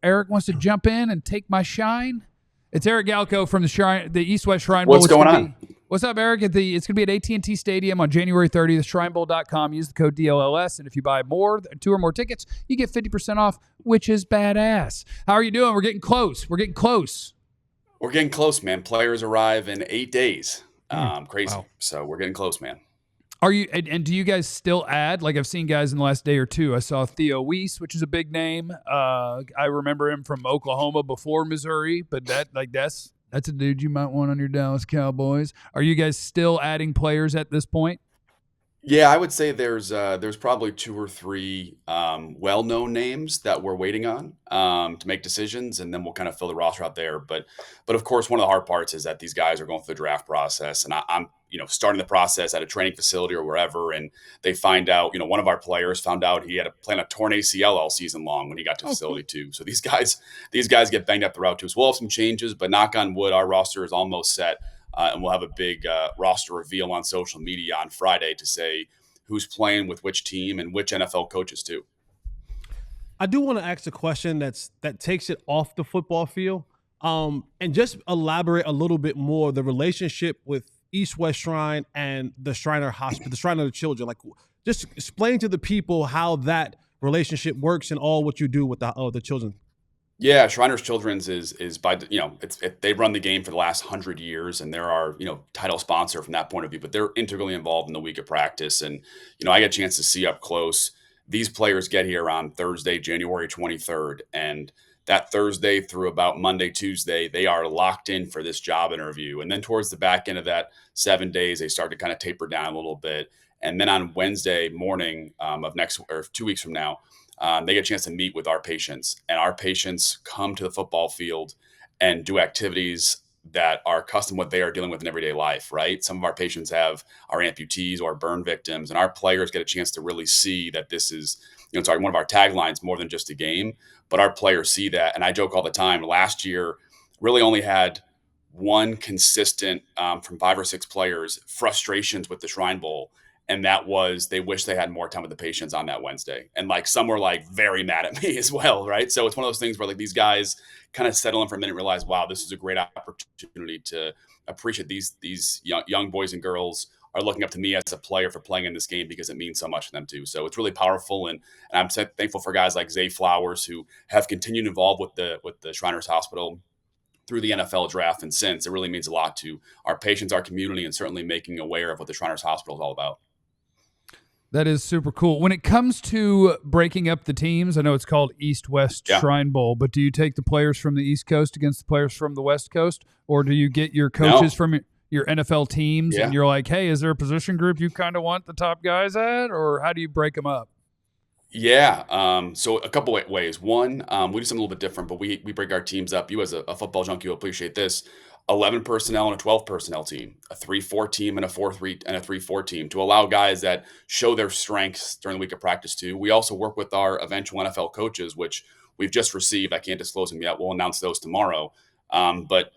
Eric wants to jump in and take my shine. It's Eric Galco from the East-West Shrine Bowl. What's going on? What's up, Eric? It's going to be at AT&T Stadium on January 30th, shrinebowl.com. Use the code DLLS, and if you buy two or more tickets, you get 50% off, which is badass. How are you doing? We're getting close. We're getting close, man. Players arrive in 8 days. Crazy. Wow. So we're getting close, man. Are you? And do you guys still add? Like, I've seen guys in the last day or two. I saw Theo Weiss, which is a big name. I remember him from Oklahoma before Missouri, but that's a dude you might want on your Dallas Cowboys. Are you guys still adding players at this point? Yeah, I would say there's probably 2 or 3 well-known names that we're waiting on to make decisions, and then we'll kind of fill the roster out there. But of course, one of the hard parts is that these guys are going through the draft process, and I'm starting the process at a training facility or wherever, and they find out, one of our players found out he had playing a torn ACL all season long when he got to facility too. So these guys get banged up the route too. So we'll have some changes, but knock on wood, our roster is almost set. And we'll have a big roster reveal on social media on Friday to say who's playing with which team and which NFL coaches too. I do want to ask a question that takes it off the football field, and just elaborate a little bit more the relationship with East-West Shrine and the Shriner Hospital, the Shrine of the Children. Like, just explain to the people how that relationship works and all what you do with the children. Yeah, Shriners Children's is by they run the game for the last 100 years, and they're our title sponsor from that point of view. But they're integrally involved in the week of practice, and I get a chance to see up close. These players get here on Thursday, January 23rd, and that Thursday through about Monday, Tuesday, they are locked in for this job interview. And then towards the back end of that 7 days, they start to kind of taper down a little bit. And then on Wednesday morning of 2 weeks from now, they get a chance to meet with our patients, and our patients come to the football field and do activities that are custom what they are dealing with in everyday life, right? Some of our patients are amputees or burn victims, and our players get a chance to really see that this is, it's one of our taglines, more than just a game, but our players see that. And I joke all the time, last year really only had one consistent from 5 or 6 players frustrations with the Shrine Bowl. And that was, they wish they had more time with the patients on that Wednesday. And some were very mad at me as well, right? So it's one of those things where these guys kind of settle in for a minute and realize, wow, this is a great opportunity to appreciate these young boys and girls are looking up to me as a player for playing in this game because it means so much to them too. So it's really powerful. And I'm thankful for guys like Zay Flowers who have continued involved with the Shriners Hospital through the NFL draft and since. It really means a lot to our patients, our community, and certainly making aware of what the Shriners Hospital is all about. That is super cool. When it comes to breaking up the teams, I know it's called East-West Shrine Bowl, but do you take the players from the East Coast against the players from the West Coast, or do you get your coaches from your NFL teams and you're like, hey, is there a position group you kind of want the top guys at, or how do you break them up? Yeah. So a couple ways. One, we do something a little bit different, but we break our teams up. You as a football junkie will appreciate this. 11 personnel and a 12 personnel team, a 3-4 team and a 4-3 and a 3-4 team to allow guys that show their strengths during the week of practice too. We also work with our eventual NFL coaches, which we've just received. I can't disclose them yet. We'll announce those tomorrow. But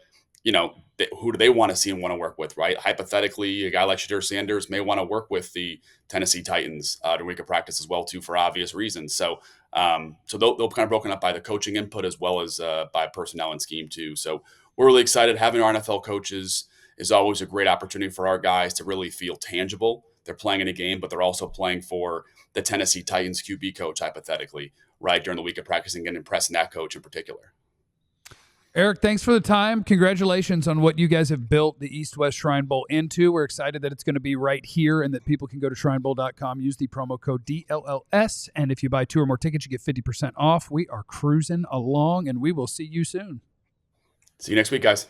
who do they want to see and want to work with, right? Hypothetically, a guy like Shedeur Sanders may want to work with the Tennessee Titans during week of practice as well too, for obvious reasons. So they'll kind of broken up by the coaching input as well as by personnel and scheme too. So we're really excited. Having our NFL coaches is always a great opportunity for our guys to really feel tangible. They're playing in a game, but they're also playing for the Tennessee Titans QB coach, hypothetically, right, during the week of practicing and impressing that coach in particular. Eric, thanks for the time. Congratulations on what you guys have built the East-West Shrine Bowl into. We're excited that it's going to be right here and that people can go to shrinebowl.com, use the promo code DLLS, and if you buy 2 or more tickets, you get 50% off. We are cruising along, and we will see you soon. See you next week, guys.